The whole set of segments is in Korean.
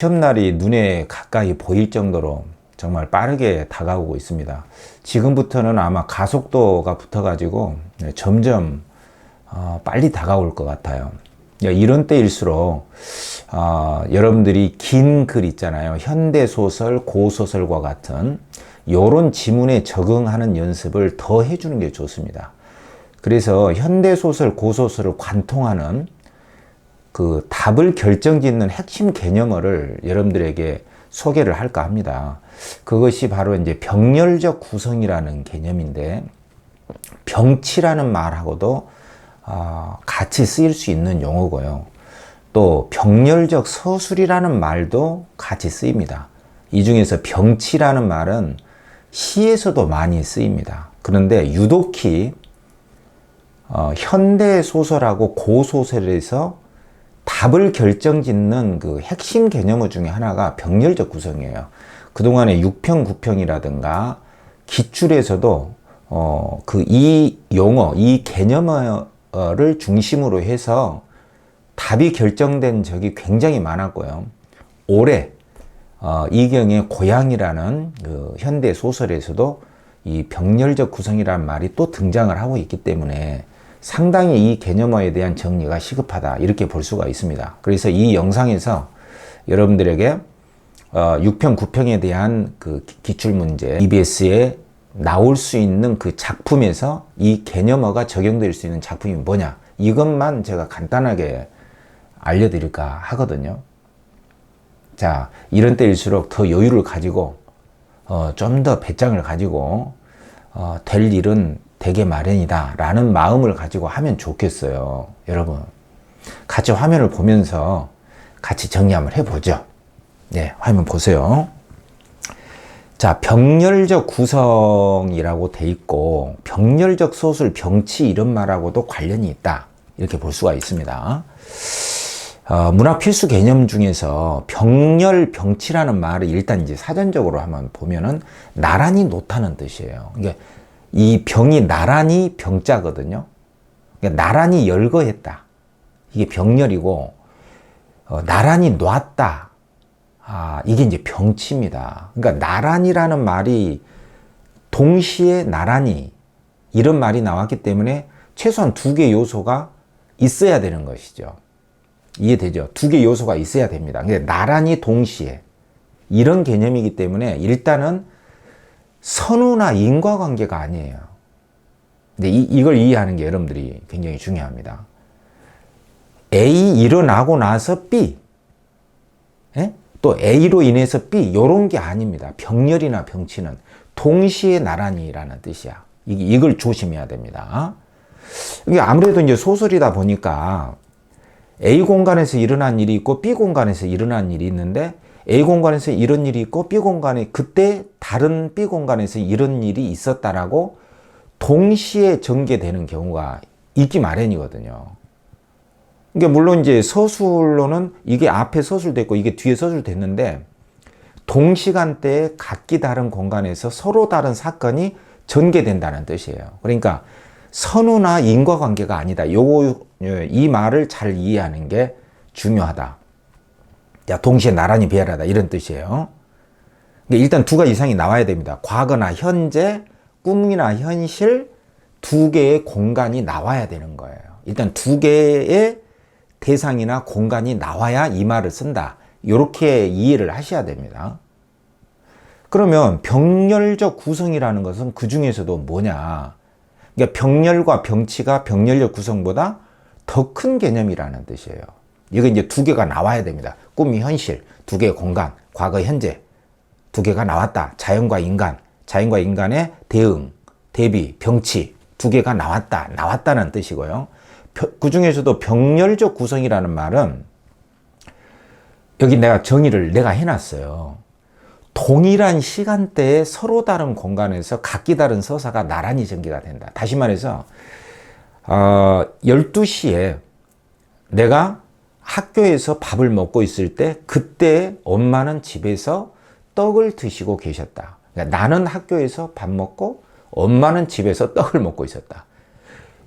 시험날이 눈에 가까이 보일 정도로 정말 빠르게 다가오고 있습니다. 지금부터는 아마 가속도가 붙어가지고 점점 빨리 다가올 것 같아요. 이런 때일수록 여러분들이 긴 글 있잖아요. 현대소설, 고소설과 같은 요런 지문에 적응하는 연습을 더 해주는 게 좋습니다. 그래서 현대소설, 고소설을 관통하는 그 답을 결정짓는 핵심 개념어를 여러분들에게 소개를 할까 합니다. 그것이 바로 이제 병렬적 구성이라는 개념인데, 병치라는 말하고도 같이 쓰일 수 있는 용어고요. 또 병렬적 서술이라는 말도 같이 쓰입니다. 이 중에서 병치라는 말은 시에서도 많이 쓰입니다. 그런데 유독히 현대 소설하고 고소설에서 답을 결정짓는 그 핵심 개념어 중에 하나가 병렬적 구성이에요. 그동안에 6평, 9평이라든가 기출에서도 이 용어, 이 개념어를 중심으로 해서 답이 결정된 적이 굉장히 많았고요. 올해 이경의 고향이라는 그 현대 소설에서도 이 병렬적 구성이라는 말이 또 등장을 하고 있기 때문에 상당히 이 개념어에 대한 정리가 시급하다, 이렇게 볼 수가 있습니다. 그래서 이 영상에서 여러분들에게 6평, 9평에 대한 그 기출문제, EBS에 나올 수 있는 그 작품에서 이 개념어가 적용될 수 있는 작품이 뭐냐, 이것만 제가 간단하게 알려드릴까 하거든요. 자, 이런 때일수록 더 여유를 가지고 좀 더 배짱을 가지고 될 일은 되게 마련이다 라는 마음을 가지고 하면 좋겠어요. 여러분, 같이 화면을 보면서 같이 정리 한번 해보죠. 네, 화면 보세요. 자, 병렬적 구성이라고 돼 있고, 병렬적 소술, 병치, 이런 말하고도 관련이 있다, 이렇게 볼 수가 있습니다. 문학 필수 개념 중에서 병렬, 병치라는 말을 일단 이제 사전적으로 한번 보면은 나란히 놓다는 뜻이에요. 그러니까 이 병이 나란히 병자거든요. 그러니까 나란히 열거했다, 이게 병렬이고, 나란히 놨다, 이게 이제 병치입니다. 그러니까 나란히라는 말이 동시에 나란히, 이런 말이 나왔기 때문에 최소한 두 개의 요소가 있어야 되는 것이죠. 이해되죠? 두 개의 요소가 있어야 됩니다. 근데 나란히 동시에, 이런 개념이기 때문에 일단은 선우나 인과관계가 아니에요. 근데 이걸 이해하는 게 여러분들이 굉장히 중요합니다. A 일어나고 나서 B, 또 A로 인해서 B, 요런 게 아닙니다. 병렬이나 병치는 동시에 나란히라는 뜻이야. 이걸 조심해야 됩니다. 이게 아무래도 이제 소설이다 보니까 A 공간에서 일어난 일이 있고 B 공간에서 일어난 일이 있는데, A 공간에서 이런 일이 있고 B 공간에 그때 다른 B 공간에서 이런 일이 있었다라고 동시에 전개되는 경우가 있기 마련이거든요. 그러니까 물론 이제 서술로는 이게 앞에 서술됐고 이게 뒤에 서술됐는데, 동시간대에 각기 다른 공간에서 서로 다른 사건이 전개된다는 뜻이에요. 그러니까 선우나 인과관계가 아니다, 이 말을 잘 이해하는 게 중요하다. 동시에 나란히 배열하다, 이런 뜻이에요. 일단 두 가지 이상이 나와야 됩니다. 과거나 현재, 꿈이나 현실, 두 개의 공간이 나와야 되는 거예요. 일단 두 개의 대상이나 공간이 나와야 이 말을 쓴다, 이렇게 이해를 하셔야 됩니다. 그러면 병렬적 구성이라는 것은 그 중에서도 뭐냐, 그러니까 병렬과 병치가 병렬적 구성보다 더 큰 개념이라는 뜻이에요. 이거 이제 두 개가 나와야 됩니다. 꿈이 현실, 두 개의 공간, 과거, 현재, 두 개가 나왔다. 자연과 인간, 자연과 인간의 대응, 대비, 병치, 두 개가 나왔다는 뜻이고요. 그 중에서도 병렬적 구성이라는 말은, 여기 내가 정의를 내가 해놨어요. 동일한 시간대에 서로 다른 공간에서 각기 다른 서사가 나란히 전개가 된다. 다시 말해서 12시에 내가 학교에서 밥을 먹고 있을 때, 그때 엄마는 집에서 떡을 드시고 계셨다. 그러니까 나는 학교에서 밥 먹고 엄마는 집에서 떡을 먹고 있었다.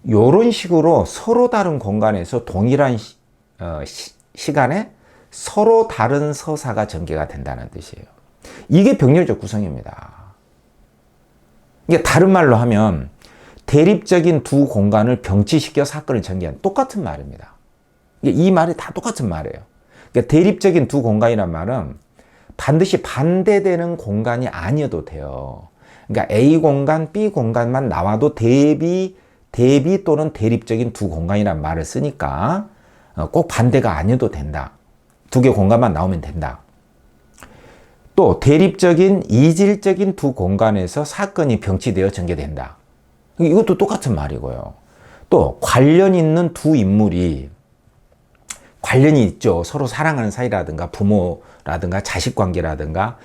이런 식으로 서로 다른 공간에서 동일한 시간에 서로 다른 서사가 전개가 된다는 뜻이에요. 이게 병렬적 구성입니다. 이게 다른 말로 하면 대립적인 두 공간을 병치시켜 사건을 전개한 똑같은 말입니다. 이 말이 다 똑같은 말이에요. 그러니까 대립적인 두 공간이란 말은 반드시 반대되는 공간이 아니어도 돼요. 그러니까 A 공간, B 공간만 나와도 대비 또는 대립적인 두 공간이란 말을 쓰니까 꼭 반대가 아니어도 된다. 두 개 공간만 나오면 된다. 또 대립적인 이질적인 두 공간에서 사건이 병치되어 전개된다. 이것도 똑같은 말이고요. 또 관련 있는 두 인물이 관련이 있죠. 서로 사랑하는 사이라든가 부모라든가 자식 관계라든가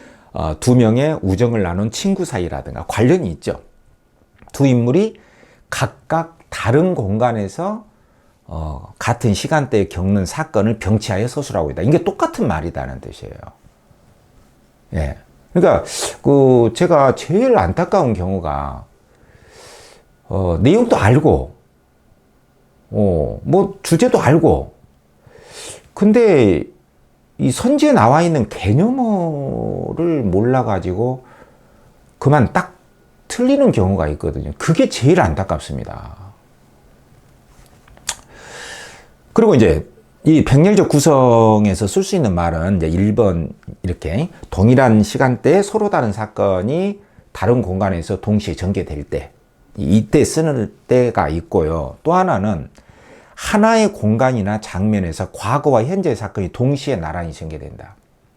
두 명의 우정을 나눈 친구 사이라든가 관련이 있죠. 두 인물이 각각 다른 공간에서 같은 시간대에 겪는 사건을 병치하여 서술하고 있다. 이게 똑같은 말이다는 뜻이에요. 예. 그러니까 제가 제일 안타까운 경우가 내용도 알고 뭐 주제도 알고 근데 이 선지에 나와 있는 개념어를 몰라가지고 그만 딱 틀리는 경우가 있거든요. 그게 제일 안타깝습니다. 그리고 이제 이 병렬적 구성에서 쓸 수 있는 말은 이제 1번 이렇게 동일한 시간대에 서로 다른 사건이 다른 공간에서 동시에 전개될 때 이때 쓰는 때가 있고요. 또 하나는 하나의 공간이나 장면에서 과거와 현재의 사건이 동시에 나란히 전개된다.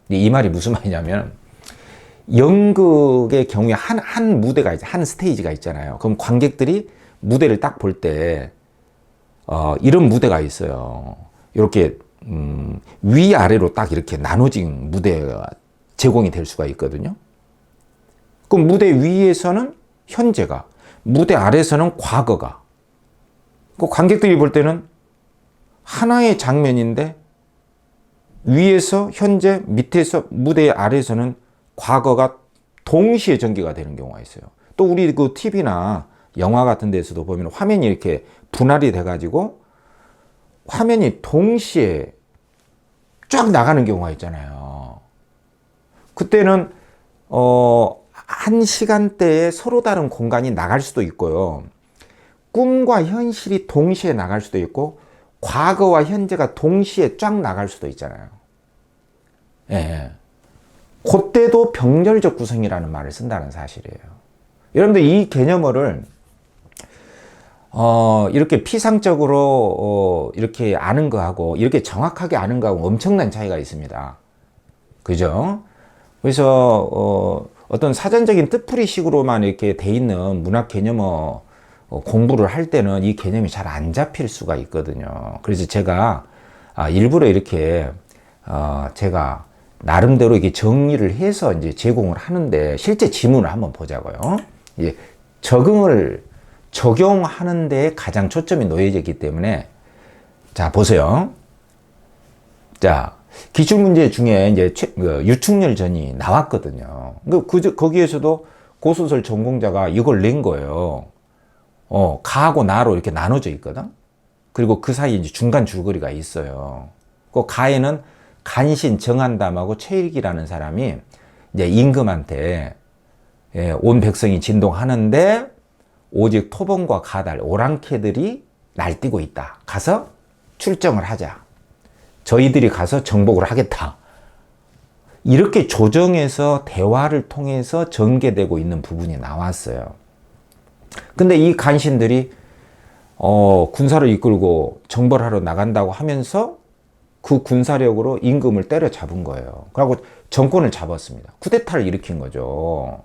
이 말이 무슨 말이냐면 연극의 경우에 한 무대가 한 스테이지가 있잖아요. 그럼 관객들이 무대를 딱 볼 때 이런 무대가 있어요. 이렇게 위아래로 딱 이렇게 나눠진 무대가 제공이 될 수가 있거든요. 그럼 무대 위에서는 현재가, 무대 아래에서는 과거가. 그 관객들이 볼 때는 하나의 장면인데 위에서 현재, 밑에서 무대 아래에서는 과거가 동시에 전개가 되는 경우가 있어요. 또 우리 그 TV나 영화 같은 데서도 보면 화면이 이렇게 분할이 돼가지고 화면이 동시에 쫙 나가는 경우가 있잖아요. 그때는 한 시간대에 서로 다른 공간이 나갈 수도 있고요. 꿈과 현실이 동시에 나갈 수도 있고 과거와 현재가 동시에 쫙 나갈 수도 있잖아요. 예. 그때도 병렬적 구성이라는 말을 쓴다는 사실이에요. 여러분들 이 개념어를 이렇게 피상적으로 이렇게 아는 거하고 이렇게 정확하게 아는 거하고 엄청난 차이가 있습니다. 그죠? 그래서 어떤 사전적인 뜻풀이식으로만 이렇게 돼 있는 문학 개념어 공부를 할 때는 이 개념이 잘 안 잡힐 수가 있거든요. 그래서 제가 일부러 이렇게 제가 나름대로 이게 정리를 해서 이제 제공을 하는데 실제 지문을 한번 보자고요. 이제 적용하는 데에 가장 초점이 놓여져 있기 때문에 자 보세요. 자 기출문제 중에 이제 유충렬전이 나왔거든요. 거기에서도 고소설 전공자가 이걸 낸 거예요. 가하고 나로 이렇게 나눠져 있거든. 그리고 그 사이에 이제 중간 줄거리가 있어요. 그 가에는 간신 정한담하고 최일기라는 사람이 이제 임금한테 온 백성이 진동하는데 오직 토범과 가달, 오랑캐들이 날뛰고 있다. 가서 출정을 하자. 저희들이 가서 정복을 하겠다. 이렇게 조정해서 대화를 통해서 전개되고 있는 부분이 나왔어요. 근데 이 간신들이 군사를 이끌고 정벌하러 나간다고 하면서 그 군사력으로 임금을 때려잡은 거예요. 그리고 정권을 잡았습니다. 쿠데타를 일으킨 거죠.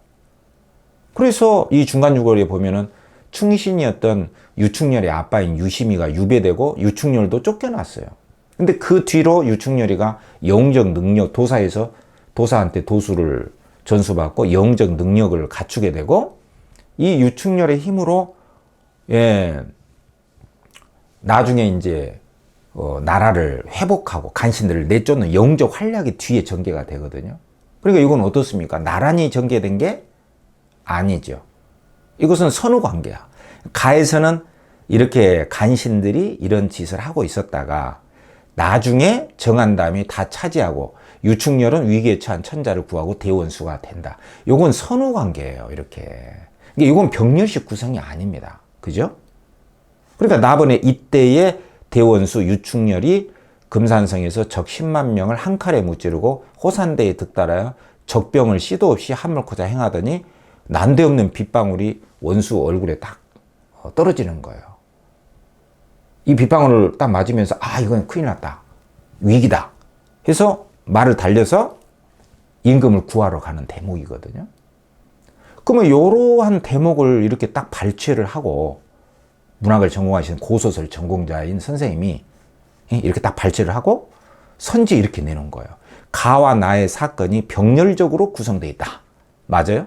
그래서 이 중간 줄거리에 보면은 충신이었던 유충렬의 아빠인 유심이가 유배되고 유충렬도 쫓겨났어요. 근데 그 뒤로 유충렬이가 영적 능력, 도사한테 도수를 전수받고 영적 능력을 갖추게 되고 이 유충렬의 힘으로 나중에 이제 나라를 회복하고 간신들을 내쫓는 영적 활약이 뒤에 전개가 되거든요. 그러니까 이건 어떻습니까? 나란히 전개된 게 아니죠. 이것은 선후관계야. 가에서는 이렇게 간신들이 이런 짓을 하고 있었다가 나중에 정한담이 다 차지하고 유충렬은 위기에 처한 천자를 구하고 대원수가 된다. 요건 선후관계예요. 이렇게. 그러니까 이건 병렬식 구성이 아닙니다. 그죠? 그러니까 나번에 이때의 대원수 유충렬이 금산성에서 적 10만 명을 한 칼에 무찌르고 호산대에 득달하여 적병을 씨도 없이 함을코자 행하더니 난데없는 빗방울이 원수 얼굴에 딱 떨어지는 거예요. 이 빗방울을 딱 맞으면서 이건 큰일 났다. 위기다. 해서 말을 달려서 임금을 구하러 가는 대목이거든요. 그러면 이러한 대목을 이렇게 딱 발췌를 하고 문학을 전공하시는 고소설 전공자인 선생님이 이렇게 딱 발췌를 하고 선지 이렇게 내놓은 거예요. 가와 나의 사건이 병렬적으로 구성되어 있다. 맞아요?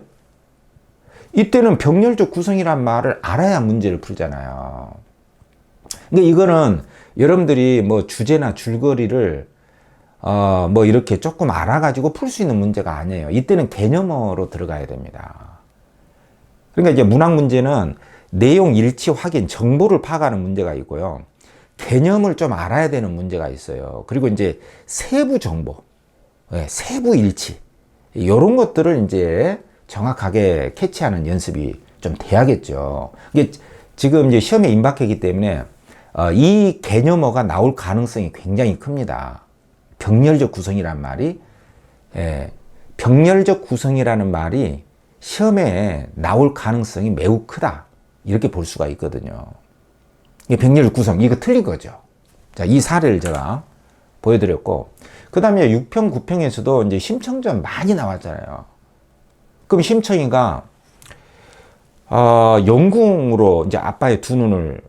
이때는 병렬적 구성이란 말을 알아야 문제를 풀잖아요. 근데 이거는 여러분들이 뭐 주제나 줄거리를 뭐 이렇게 조금 알아가지고 풀 수 있는 문제가 아니에요. 이때는 개념어로 들어가야 됩니다. 그러니까 이제 문학 문제는 내용 일치 확인, 정보를 파악하는 문제가 있고요. 개념을 좀 알아야 되는 문제가 있어요. 그리고 이제 세부 정보, 세부 일치, 이런 것들을 이제 정확하게 캐치하는 연습이 좀 돼야겠죠. 이게 지금 이제 시험에 임박했기 때문에 이 개념어가 나올 가능성이 굉장히 큽니다. 병렬적 구성이란 말이, 병렬적 구성이라는 말이 시험에 나올 가능성이 매우 크다. 이렇게 볼 수가 있거든요. 이게 병렬적 구성, 이거 틀린 거죠. 자, 이 사례를 제가 보여드렸고, 그 다음에 6평, 9평에서도 이제 심청전 많이 나왔잖아요. 그럼 심청이가, 영궁으로 이제 아빠의 두 눈을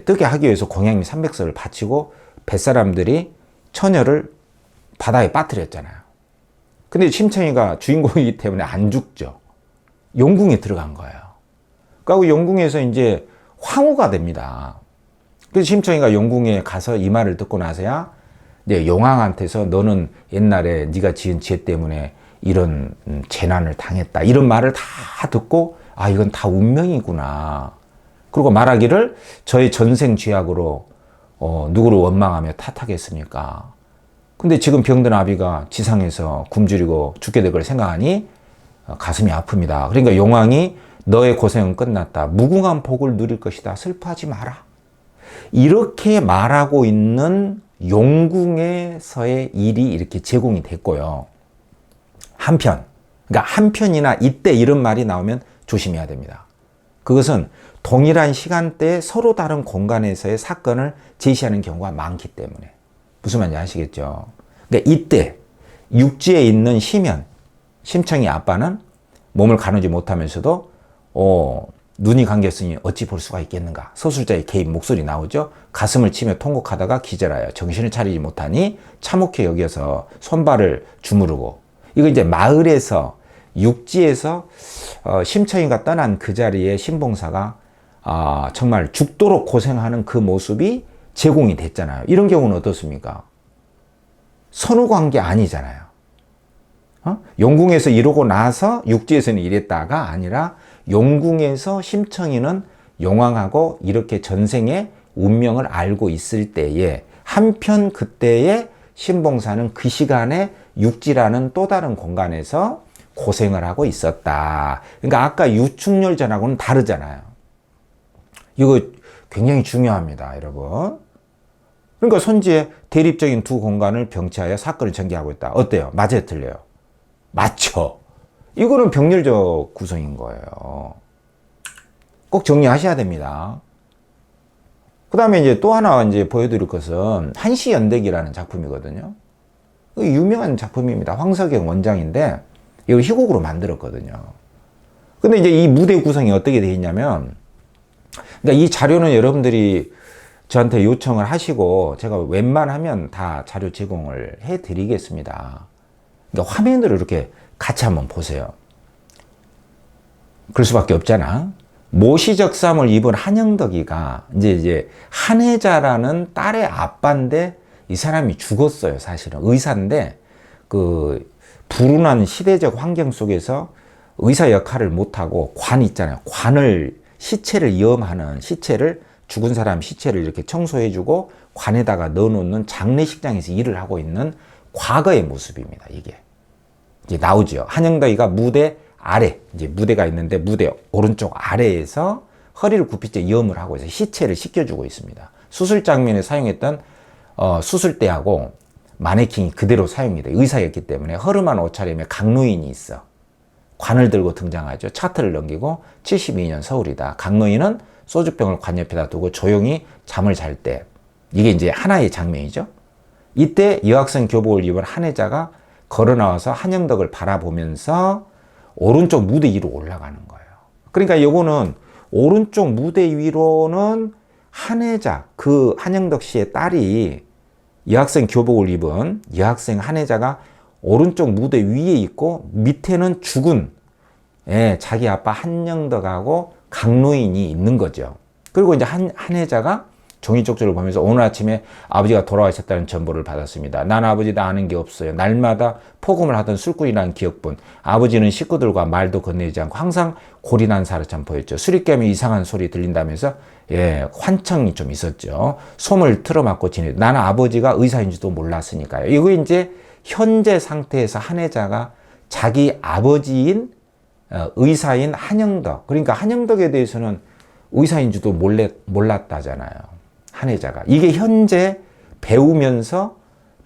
뜨게 하기 위해서 공양미 300석을 바치고 뱃사람들이 처녀를 바다에 빠뜨렸잖아요. 근데 심청이가 주인공이기 때문에 안 죽죠. 영궁에 들어간 거예요. 그리고 영궁에서 이제 황후가 됩니다. 그래서 심청이가 영궁에 가서 이 말을 듣고 나서야 이제 용왕한테서 너는 옛날에 네가 지은 죄 때문에 이런 재난을 당했다. 이런 말을 다 듣고 이건 다 운명이구나. 그리고 말하기를 저의 전생 죄악으로 누구를 원망하며 탓하겠습니까? 근데 지금 병든 아비가 지상에서 굶주리고 죽게 될 걸 생각하니 가슴이 아픕니다. 그러니까 용왕이 너의 고생은 끝났다. 무궁한 복을 누릴 것이다. 슬퍼하지 마라. 이렇게 말하고 있는 용궁에서의 일이 이렇게 제공이 됐고요. 한편, 그러니까 한편이나 이때 이런 말이 나오면 조심해야 됩니다. 그것은 동일한 시간대에 서로 다른 공간에서의 사건을 제시하는 경우가 많기 때문에. 무슨 말인지 아시겠죠? 그러니까 이때 육지에 있는 심청이 아빠는 몸을 가누지 못하면서도 눈이 감겼으니 어찌 볼 수가 있겠는가. 서술자의 개인 목소리 나오죠. 가슴을 치며 통곡하다가 기절하여 정신을 차리지 못하니 참혹히 여겨서 손발을 주무르고. 이거 이제 마을에서 육지에서 심청이가 떠난 그 자리에 신봉사가 정말 죽도록 고생하는 그 모습이 제공이 됐잖아요. 이런 경우는 어떻습니까? 선후관계 아니잖아요. 용궁에서 이러고 나서 육지에서는 이랬다가 아니라 용궁에서 심청이는 용왕하고 이렇게 전생의 운명을 알고 있을 때에 한편 그때의 신봉사는 그 시간에 육지라는 또 다른 공간에서 고생을 하고 있었다. 그러니까 아까 유충렬전하고는 다르잖아요. 이거 굉장히 중요합니다, 여러분. 그러니까 선지의 대립적인 두 공간을 병치하여 사건을 전개하고 있다. 어때요? 맞아요, 틀려요? 맞죠? 이거는 병렬적 구성인 거예요. 꼭 정리하셔야 됩니다. 그 다음에 이제 또 하나 이제 보여드릴 것은 한시연대기라는 작품이거든요. 유명한 작품입니다. 황석영 원작인데 이걸 희곡으로 만들었거든요. 근데 이제 이 무대 구성이 어떻게 되어 있냐면, 그러니까 이 자료는 여러분들이 저한테 요청을 하시고 제가 웬만하면 다 자료 제공을 해 드리겠습니다. 그러니까 화면으로 이렇게 같이 한번 보세요. 그럴 수밖에 없잖아. 모시적삼을 입은 한영덕이가 이제 한혜자라는 딸의 아빠인데 이 사람이 죽었어요. 사실은 의사인데 그 불운한 시대적 환경 속에서 의사 역할을 못하고 관 있잖아요. 관을 시체를 이염하는 시체를 죽은 사람 시체를 이렇게 청소해주고 관에다가 넣어놓는 장례식장에서 일을 하고 있는 과거의 모습입니다. 이게 이제 나오죠. 한영덕이가 무대 아래, 이제 무대가 있는데 무대 오른쪽 아래에서 허리를 굽히째 염을 하고 있어요. 시체를 씻겨주고 있습니다. 수술 장면에 사용했던 수술대하고 마네킹이 그대로 사용이 돼. 의사였기 때문에 허름한 옷차림에 강노인이 있어. 관을 들고 등장하죠. 차트를 넘기고 72년 서울이다. 강노인은 소주병을 관 옆에다 두고 조용히 잠을 잘 때, 이게 이제 하나의 장면이죠. 이때 여학생 교복을 입은 한혜자가 걸어 나와서 한영덕을 바라보면서 오른쪽 무대 위로 올라가는 거예요. 그러니까 요거는 오른쪽 무대 위로는 한혜자, 그 한영덕 씨의 딸이 여학생 교복을 입은 여학생 한혜자가 오른쪽 무대 위에 있고 밑에는 죽은 자기 아빠 한영덕하고 강노인이 있는 거죠. 그리고 이제 한혜자가 종이 쪽지를 보면서 오늘 아침에 아버지가 돌아가셨다는 전보를 받았습니다. 난 아버지도 아는 게 없어요. 날마다 포금을 하던 술꾼이라는 기억뿐. 아버지는 식구들과 말도 건네지 않고 항상 고리난 사람처럼 보였죠. 술이 깨면 이상한 소리 들린다면서 환청이 좀 있었죠. 솜을 틀어막고 지내. 나는 아버지가 의사인지도 몰랐으니까요. 이거 이제 현재 상태에서 한혜자가 자기 아버지인 의사인 한영덕, 그러니까 한영덕에 대해서는 의사인지도 몰랐다잖아요. 한혜자가. 이게 현재 배우면서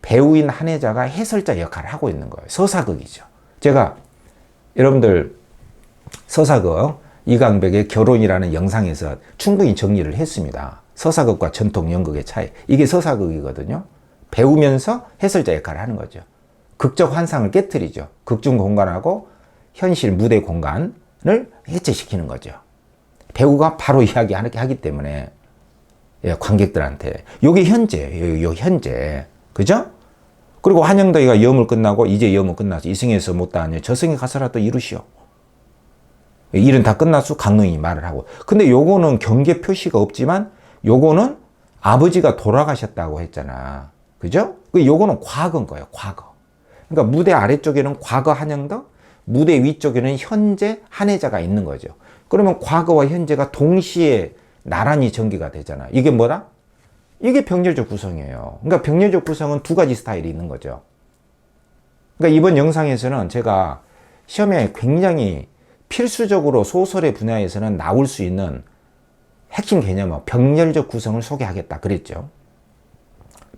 배우인 한혜자가 해설자 역할을 하고 있는 거예요. 서사극이죠. 제가 여러분들 서사극 이강백의 결혼이라는 영상에서 충분히 정리를 했습니다. 서사극과 전통 연극의 차이. 이게 서사극이거든요. 배우면서 해설자 역할을 하는 거죠. 극적 환상을 깨트리죠. 극중 공간하고 현실 무대 공간을 해체시키는 거죠. 배우가 바로 이야기하기 때문에 관객들한테. 요게 현재, 요 현재. 그죠? 그리고 한영덕이가 염을 끝나고 이제 염은 끝나서 이승에서 못다하니 저승에 가서라도 이루시오. 일은 다 끝났어. 강릉이 말을 하고. 근데 요거는 경계 표시가 없지만 요거는 아버지가 돌아가셨다고 했잖아. 그죠? 요거는 과거인 거예요. 과거. 그러니까 무대 아래쪽에는 과거 한영덕, 무대 위쪽에는 현재 한혜자가 있는 거죠. 그러면 과거와 현재가 동시에 나란히 전개가 되잖아. 이게 뭐다? 이게 병렬적 구성이에요. 그러니까 병렬적 구성은 두 가지 스타일이 있는 거죠. 그러니까 이번 영상에서는 제가 시험에 굉장히 필수적으로 소설의 분야에서는 나올 수 있는 핵심 개념은 병렬적 구성을 소개하겠다 그랬죠.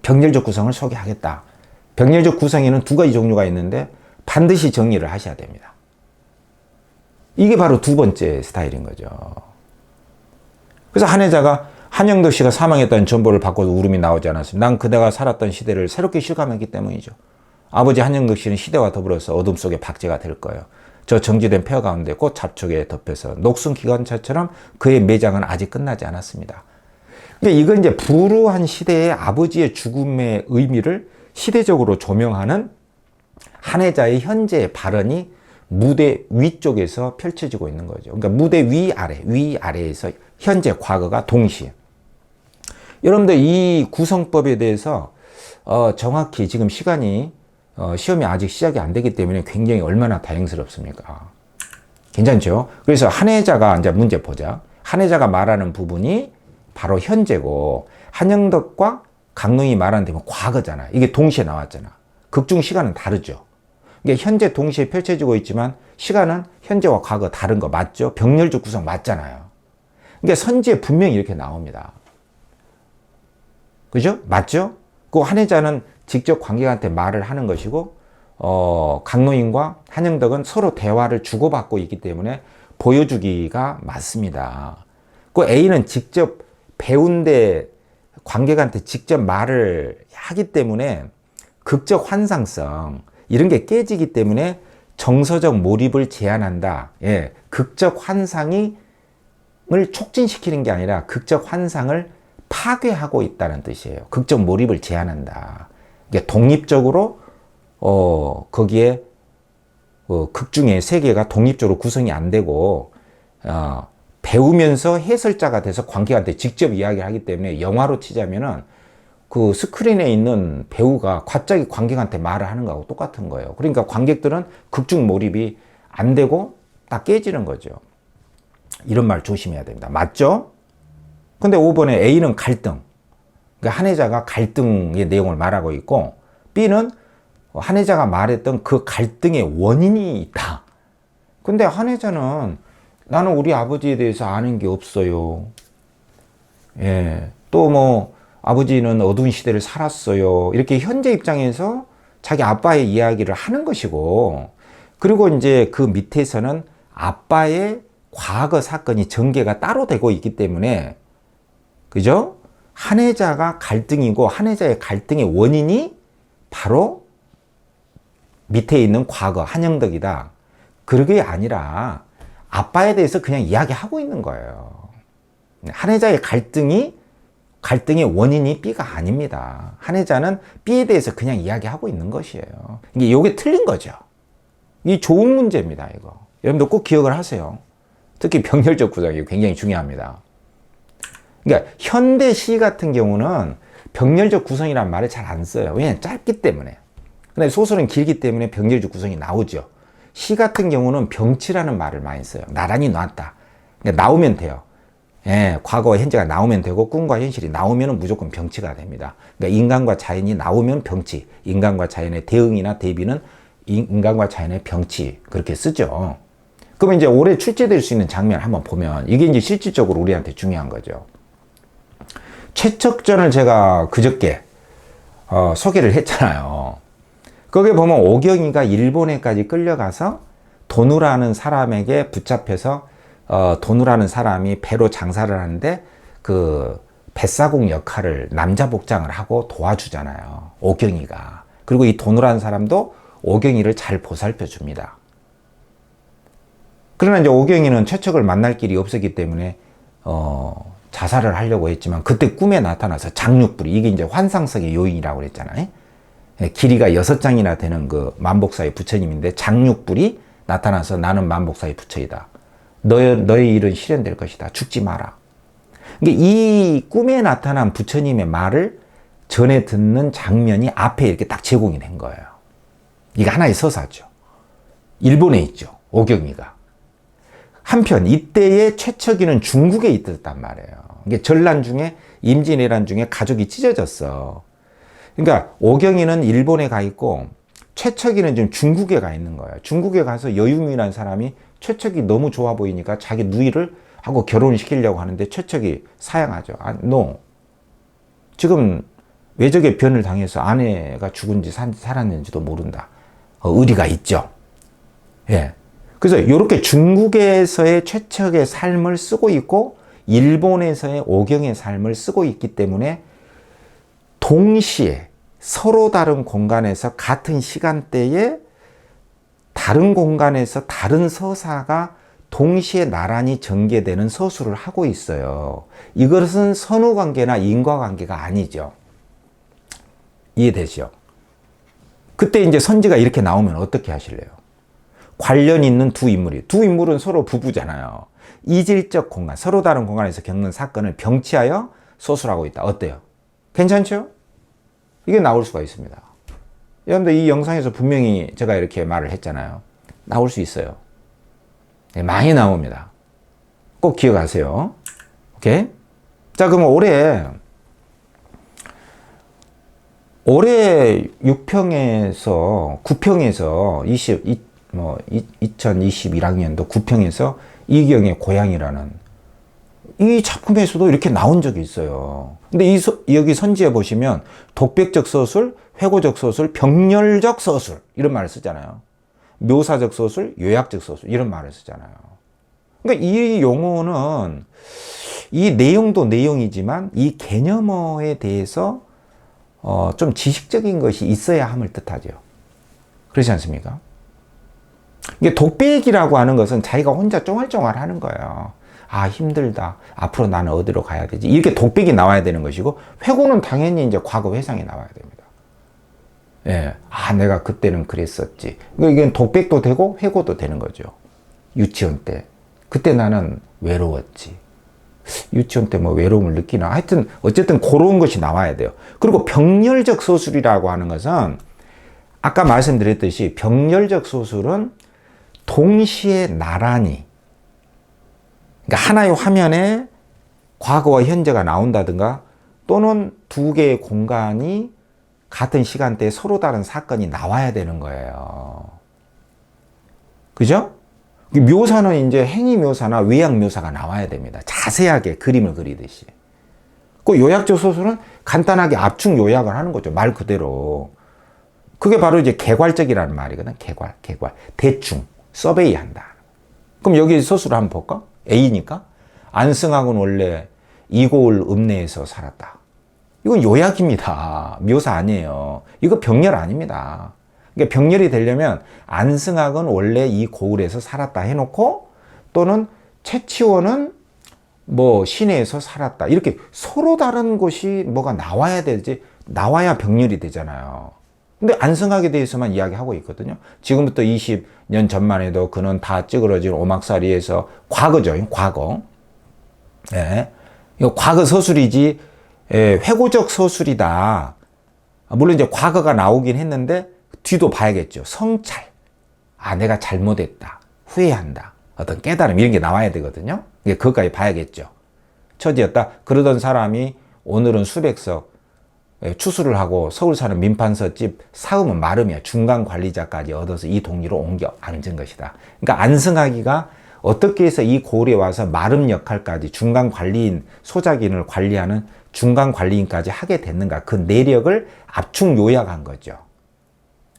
병렬적 구성을 소개하겠다. 병렬적 구성에는 두 가지 종류가 있는데 반드시 정리를 하셔야 됩니다. 이게 바로 두 번째 스타일인 거죠. 그래서 한혜자가 한영덕 씨가 사망했다는 전보를 받고도 울음이 나오지 않았습니다. 난 그대가 살았던 시대를 새롭게 실감했기 때문이죠. 아버지 한영덕 씨는 시대와 더불어서 어둠 속에 박제가 될 거예요. 저 정지된 폐허 가운데 꽃 잡초에 덮여서 녹슨 기관차처럼 그의 매장은 아직 끝나지 않았습니다. 근데 이건 이제 불우한 시대의 아버지의 죽음의 의미를 시대적으로 조명하는 한혜자의 현재의 발언이 무대 위쪽에서 펼쳐지고 있는 거죠. 그러니까 무대 위아래에서 현재 과거가 동시에. 여러분들 이 구성법에 대해서 정확히 지금 시간이 시험이 아직 시작이 안 되기 때문에 굉장히 얼마나 다행스럽습니까? 괜찮죠? 그래서 한혜자가 이제 문제 보자. 한혜자가 말하는 부분이 바로 현재고 한영덕과 강릉이 말하는 데는 과거잖아. 이게 동시에 나왔잖아. 극중 시간은 다르죠. 이게 현재 동시에 펼쳐지고 있지만 시간은 현재와 과거 다른 거 맞죠? 병렬적 구성 맞잖아요. 그러니까 선지에 분명히 이렇게 나옵니다. 그죠? 맞죠? 그 한혜자는 직접 관객한테 말을 하는 것이고 강노인과 한영덕은 서로 대화를 주고받고 있기 때문에 보여주기가 맞습니다. 그 A는 직접 배운데 관객한테 직접 말을 하기 때문에 극적 환상성 이런 게 깨지기 때문에 정서적 몰입을 제한한다. 극적 환상을 촉진시키는 게 아니라 극적 환상을 파괴하고 있다는 뜻이에요. 극적 몰입을 제한한다. 그러니까 독립적으로 거기에 극중의 세계가 독립적으로 구성이 안 되고 배우면서 해설자가 돼서 관객한테 직접 이야기를 하기 때문에 영화로 치자면은 그 스크린에 있는 배우가 갑자기 관객한테 말을 하는 거하고 똑같은 거예요. 그러니까 관객들은 극중 몰입이 안 되고 딱 깨지는 거죠. 이런 말 조심해야 됩니다. 맞죠? 근데 5번에 A는 갈등. 그러니까 한해자가 갈등의 내용을 말하고 있고, B는 한해자가 말했던 그 갈등의 원인이 있다. 근데 한해자는 나는 우리 아버지에 대해서 아는 게 없어요. 예. 또 뭐, 아버지는 어두운 시대를 살았어요. 이렇게 현재 입장에서 자기 아빠의 이야기를 하는 것이고, 그리고 이제 그 밑에서는 아빠의 과거 사건이 전개가 따로 되고 있기 때문에, 그죠? 한해자가 갈등이고, 한해자의 갈등의 원인이 바로 밑에 있는 과거, 한영덕이다. 그게 아니라 아빠에 대해서 그냥 이야기하고 있는 거예요. 한해자의 갈등의 원인이 B가 아닙니다. 한해자는 B에 대해서 그냥 이야기하고 있는 것이에요. 이게 틀린 거죠. 이 좋은 문제입니다, 이거. 여러분들 꼭 기억을 하세요. 특히 병렬적 구성이 굉장히 중요합니다. 그러니까 현대시 같은 경우는 병렬적 구성이란 말을 잘 안 써요. 왜냐하면 짧기 때문에. 근데 소설은 길기 때문에 병렬적 구성이 나오죠. 시 같은 경우는 병치라는 말을 많이 써요. 나란히 놨다. 그러니까 나오면 돼요. 예, 과거와 현재가 나오면 되고 꿈과 현실이 나오면 무조건 병치가 됩니다. 그러니까 인간과 자연이 나오면 병치, 인간과 자연의 대응이나 대비는 인간과 자연의 병치, 그렇게 쓰죠. 그러면 이제 올해 출제될 수 있는 장면 한번 보면 이게 이제 실질적으로 우리한테 중요한 거죠. 최척전을 제가 그저께 소개를 했잖아요. 거기에 보면 오경이가 일본에까지 끌려가서 도누라는 사람에게 붙잡혀서 도누라는 사람이 배로 장사를 하는데 그 뱃사공 역할을 남자 복장을 하고 도와주잖아요. 오경이가. 그리고 이 도누라는 사람도 오경이를 잘 보살펴 줍니다. 그러나 이제 오경이는 최척을 만날 길이 없었기 때문에 자살을 하려고 했지만 그때 꿈에 나타나서 장육불이, 이게 이제 환상성의 요인이라고 그랬잖아요. 길이가 6장이나 되는 그 만복사의 부처님인데 장육불이 나타나서 나는 만복사의 부처이다. 너의 일은 실현될 것이다. 죽지 마라. 이 꿈에 나타난 부처님의 말을 전에 듣는 장면이 앞에 이렇게 딱 제공이 된 거예요. 이게 하나의 서사죠. 일본에 있죠. 오경이가. 한편 이때의 최척이는 중국에 있었단 말이에요. 이게 전란 중에 임진왜란 중에 가족이 찢어졌어. 그러니까 오경이는 일본에 가 있고 최척이는 지금 중국에 가 있는 거예요. 중국에 가서 여유미라는 사람이 최척이 너무 좋아 보이니까 자기 누이를 하고 결혼시키려고 하는데 최척이 사양하죠. 너 지금 외적의 변을 당해서 아내가 죽은지 살았는지도 모른다. 의리가 있죠. 예. 그래서 이렇게 중국에서의 최척의 삶을 쓰고 있고 일본에서의 오경의 삶을 쓰고 있기 때문에 동시에 서로 다른 공간에서 같은 시간대에 다른 공간에서 다른 서사가 동시에 나란히 전개되는 서술을 하고 있어요. 이것은 선후관계나 인과관계가 아니죠. 이해되죠? 그때 이제 선지가 이렇게 나오면 어떻게 하실래요? 관련 있는 두 인물은 서로 부부잖아요. 이질적 공간, 서로 다른 공간에서 겪는 사건을 병치하여 서술하고 있다. 어때요? 괜찮죠? 이게 나올 수가 있습니다. 여러분들 이 영상에서 분명히 제가 이렇게 말을 했잖아요. 나올 수 있어요. 네, 많이 나옵니다. 꼭 기억하세요. 오케이? 자, 그럼 올해 6평에서 9평에서 2021학년도 9평에서 이경의 고향이라는 이 작품에서도 이렇게 나온 적이 있어요. 근데 여기 선지에 보시면 독백적 서술, 회고적 서술, 병렬적 서술 이런 말을 쓰잖아요. 묘사적 서술, 요약적 서술 이런 말을 쓰잖아요. 그러니까 이 용어는 이 내용도 내용이지만 이 개념어에 대해서 좀 지식적인 것이 있어야 함을 뜻하죠. 그렇지 않습니까? 이게 독백이라고 하는 것은 자기가 혼자 쫑알쫑알 하는 거예요. 아, 힘들다. 앞으로 나는 어디로 가야 되지? 이렇게 독백이 나와야 되는 것이고, 회고는 당연히 이제 과거 회상이 나와야 됩니다. 예. 아, 내가 그때는 그랬었지. 이게 독백도 되고, 회고도 되는 거죠. 유치원 때. 그때 나는 외로웠지. 유치원 때 뭐 외로움을 느끼나. 하여튼, 어쨌든 그런 것이 나와야 돼요. 그리고 병렬적 서술이라고 하는 것은, 아까 말씀드렸듯이 병렬적 서술은 동시에 나란히, 그러니까 하나의 화면에 과거와 현재가 나온다든가 또는 두 개의 공간이 같은 시간대에 서로 다른 사건이 나와야 되는 거예요. 그죠? 묘사는 이제 행위 묘사나 외양 묘사가 나와야 됩니다. 자세하게 그림을 그리듯이. 그 요약적 소설은 간단하게 압축 요약을 하는 거죠. 말 그대로. 그게 바로 이제 개괄적이라는 말이거든. 개괄. 대충. 서베이 한다. 그럼 여기 서술을 한번 볼까? A니까. 안승학은 원래 이고을 읍내에서 살았다. 이건 요약입니다. 묘사 아니에요. 이거 병렬 아닙니다. 그러니까 병렬이 되려면 안승학은 원래 이 고을에서 살았다 해놓고 또는 최치원은 뭐 시내에서 살았다. 이렇게 서로 다른 것이 뭐가 나와야 되지. 나와야 병렬이 되잖아요. 근데 안승학에 대해서만 이야기하고 있거든요. 지금부터 20년 전만 해도 그는 다 찌그러진 오막살이에서 과거죠. 과거. 예. 이거 과거 서술이지, 회고적 서술이다. 물론 이제 과거가 나오긴 했는데, 뒤도 봐야겠죠. 성찰. 아, 내가 잘못했다. 후회한다. 어떤 깨달음, 이런 게 나와야 되거든요. 그것까지 봐야겠죠. 처지였다. 그러던 사람이 오늘은 수백석 추수를 하고 서울 사는 민판서집 사음은 마름이야. 중간 관리자까지 얻어서 이 동리로 옮겨 앉은 것이다. 그러니까 안승학이가 어떻게 해서 이 고을에 와서 마름 역할까지 중간 관리인, 소작인을 관리하는 중간 관리인까지 하게 됐는가. 그 내력을 압축 요약한 거죠.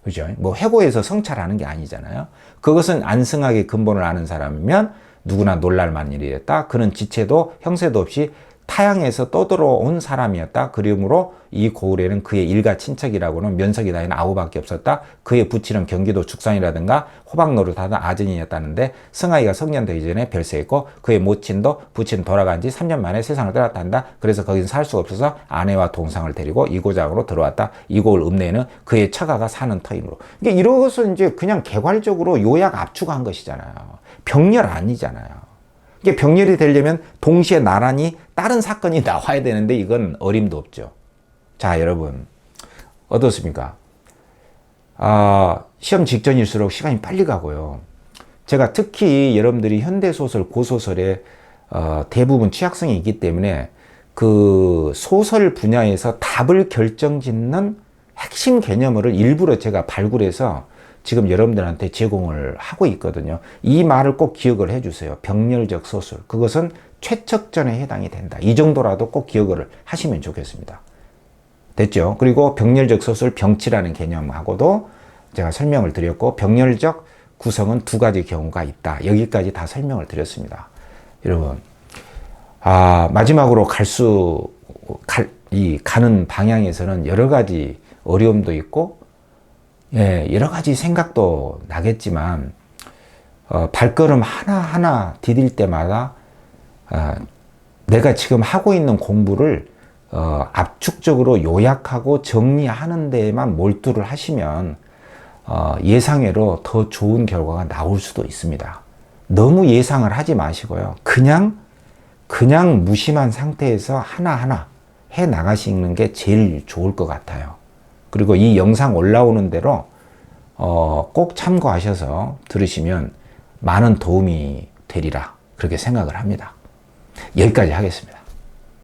그죠? 뭐 회고에서 성찰하는 게 아니잖아요. 그것은 안승학의 근본을 아는 사람이면 누구나 놀랄만한 일이었다. 그는 지체도 형세도 없이 타향에서 떠들어온 사람이었다. 그러므로 이 고을에는 그의 일가 친척이라고는 면석이 다인 아우밖에 없었다. 그의 부친은 경기도 죽산이라든가 호박 노릇하던 아전이었다는데 승하이가 성년되기 전에 별세했고 그의 모친도 부친 돌아간 지 3년 만에 세상을 떠났단다. 그래서 거기서 살 수가 없어서 아내와 동상을 데리고 이고장으로 들어왔다. 이 고을 읍내에는 그의 처가가 사는 터이므로. 그러니까 이런 것은 이제 그냥 개괄적으로 요약 압축한 것이잖아요. 병렬 아니잖아요. 이게 병렬이 되려면 동시에 나란히 다른 사건이 나와야 되는데 이건 어림도 없죠. 자, 여러분 어떻습니까? 시험 직전일수록 시간이 빨리 가고요. 제가 특히 여러분들이 현대소설, 고소설에 대부분 취약성이 있기 때문에 그 소설 분야에서 답을 결정짓는 핵심 개념을 일부러 제가 발굴해서 지금 여러분들한테 제공을 하고 있거든요. 이 말을 꼭 기억을 해주세요. 병렬적 소설. 그것은 최척전에 해당이 된다. 이 정도라도 꼭 기억을 하시면 좋겠습니다. 됐죠? 그리고 병렬적 소설, 병치라는 개념하고도 제가 설명을 드렸고, 병렬적 구성은 두 가지 경우가 있다. 여기까지 다 설명을 드렸습니다. 여러분, 마지막으로 가는 방향에서는 여러 가지 어려움도 있고, 여러 가지 생각도 나겠지만, 발걸음 하나하나 디딜 때마다, 내가 지금 하고 있는 공부를, 압축적으로 요약하고 정리하는 데에만 몰두를 하시면, 예상외로 더 좋은 결과가 나올 수도 있습니다. 너무 예상을 하지 마시고요. 그냥 무심한 상태에서 하나하나 해 나가시는 게 제일 좋을 것 같아요. 그리고 이 영상 올라오는 대로 꼭 참고하셔서 들으시면 많은 도움이 되리라 그렇게 생각을 합니다. 여기까지 하겠습니다.